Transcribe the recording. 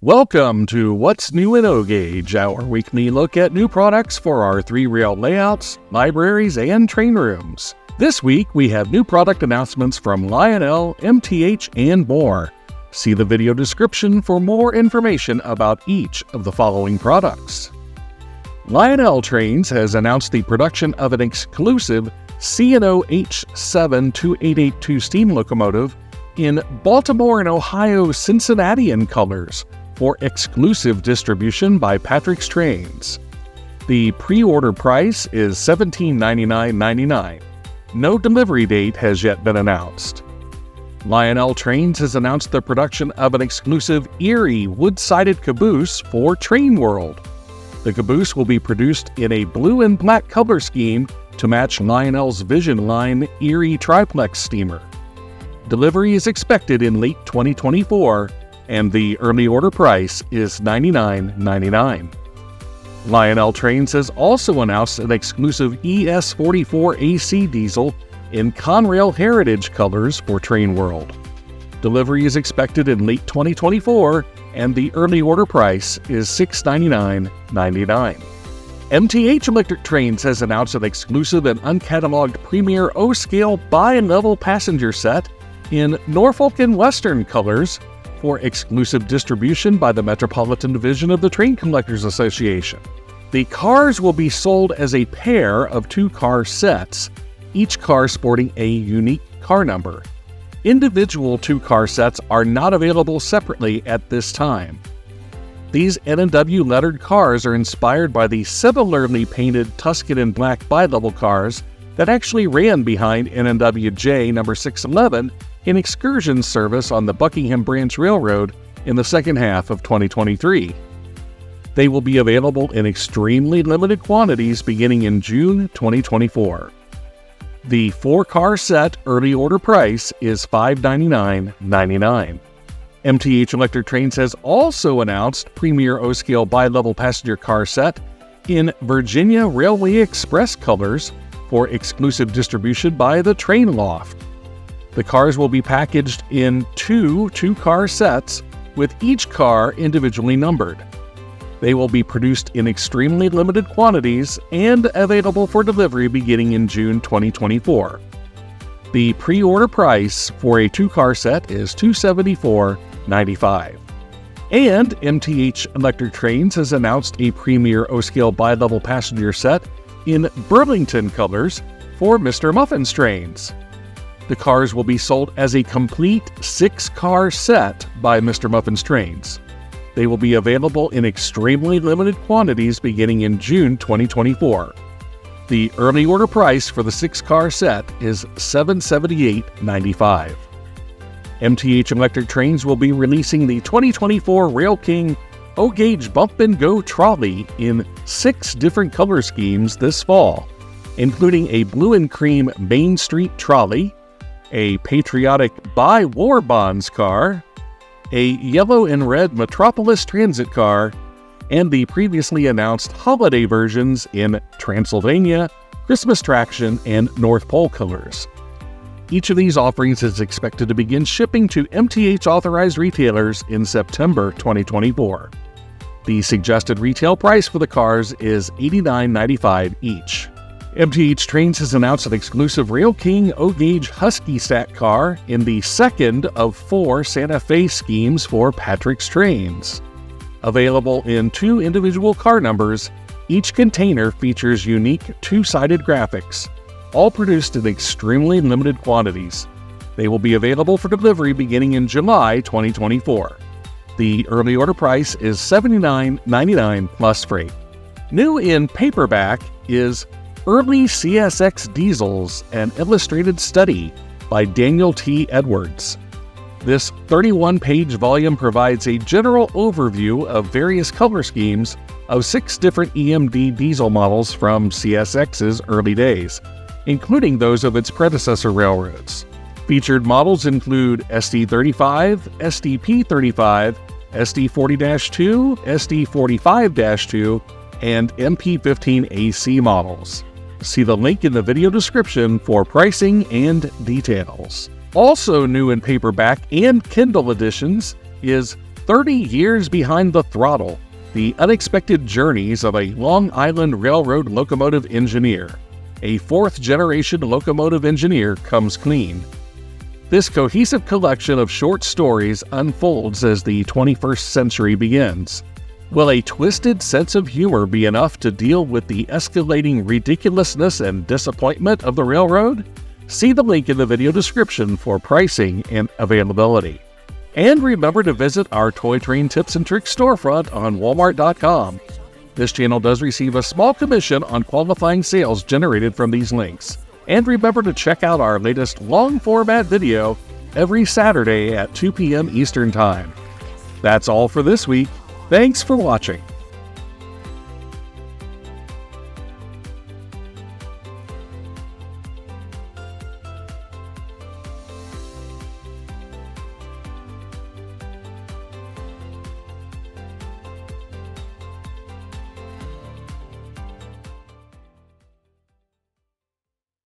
Welcome to What's New in O-Gauge, our weekly look at new products for our 3-rail layouts, libraries, and train rooms. This week, we have new product announcements from Lionel, MTH, and more. See the video description for more information about each of the following products. Lionel Trains has announced the production of an exclusive O and O27 2882 steam locomotive in Baltimore and Ohio Cincinnatian colors for exclusive distribution by Patrick's Trains. The pre-order price is $1799.99. No delivery date has yet been announced. Lionel Trains has announced the production of an exclusive Erie wood-sided caboose for Train World. The caboose will be produced in a blue and black color scheme to match Lionel's Vision Line Erie triplex steamer. Delivery is expected in late 2024, and the early order price is $99.99. Lionel Trains has also announced an exclusive ES44 AC diesel in Conrail Heritage colors for Train World. Delivery is expected in late 2024, and the early order price is $699.99. MTH Electric Trains has announced an exclusive and uncatalogued Premier O-Scale bi-level passenger set in Norfolk and Western colors for exclusive distribution by the Metropolitan Division of the Train Collectors Association. The cars will be sold as a pair of 2-car sets, each car sporting a unique car number. Individual 2-car sets are not available separately at this time. These N&W lettered cars are inspired by the similarly painted Tuscan and black bi-level cars that actually ran behind N&W-J number 611 in excursion service on the Buckingham Branch Railroad in the second half of 2023. They will be available in extremely limited quantities beginning in June 2024. The 4-car set early order price is $599.99. MTH Electric Trains has also announced Premier O-Scale bi-level passenger car set in Virginia Railway Express colors for exclusive distribution by the Train Loft. The cars will be packaged in 2-car sets, with each car individually numbered. They will be produced in extremely limited quantities and available for delivery beginning in June 2024. The pre-order price for a 2-car set is $274.95. And MTH Electric Trains has announced a Premier O-Scale bi-level passenger set in Burlington colors for Mr. Muffin's Trains. The cars will be sold as a complete 6-car set by Mr. Muffin's Trains. They will be available in extremely limited quantities beginning in June 2024. The early order price for the 6-car set is $778.95. MTH Electric Trains will be releasing the 2024 Rail King O-Gauge Bump and Go Trolley in 6 different color schemes this fall, including a blue and cream Main Street trolley, a patriotic Buy War Bonds car, a yellow and red Metropolis Transit car, and the previously announced holiday versions in Transylvania, Christmas Traction, and North Pole colors. Each of these offerings is expected to begin shipping to MTH authorized retailers in September 2024. The suggested retail price for the cars is $89.95 each. MTH Trains has announced an exclusive Rail King O-Gauge Husky Stat car in the second of 4 Santa Fe schemes for Patrick's Trains. Available in 2 individual car numbers, each container features unique 2-sided graphics, all produced in extremely limited quantities. They will be available for delivery beginning in July 2024. The early order price is $79.99 plus freight. New in paperback is Early CSX Diesels, an illustrated study by Daniel T. Edwards. This 31-page volume provides a general overview of various color schemes of 6 different EMD diesel models from CSX's early days, including those of its predecessor railroads. Featured models include SD35, SDP35, SD40-2, SD45-2, and MP15AC models. See the link in the video description for pricing and details. Also new in paperback and Kindle editions is 30 Years Behind the Throttle: The Unexpected Journeys of a Long Island Railroad Locomotive Engineer. A fourth-generation locomotive engineer comes clean. This cohesive collection of short stories unfolds as the 21st century begins. Will a twisted sense of humor be enough to deal with the escalating ridiculousness and disappointment of the railroad? See the link in the video description for pricing and availability. And remember to visit our Toy Train Tips and Tricks storefront on Walmart.com. This channel does receive a small commission on qualifying sales generated from these links. And remember to check out our latest long-format video every Saturday at 2 p.m. Eastern Time. That's all for this week. Thanks for watching.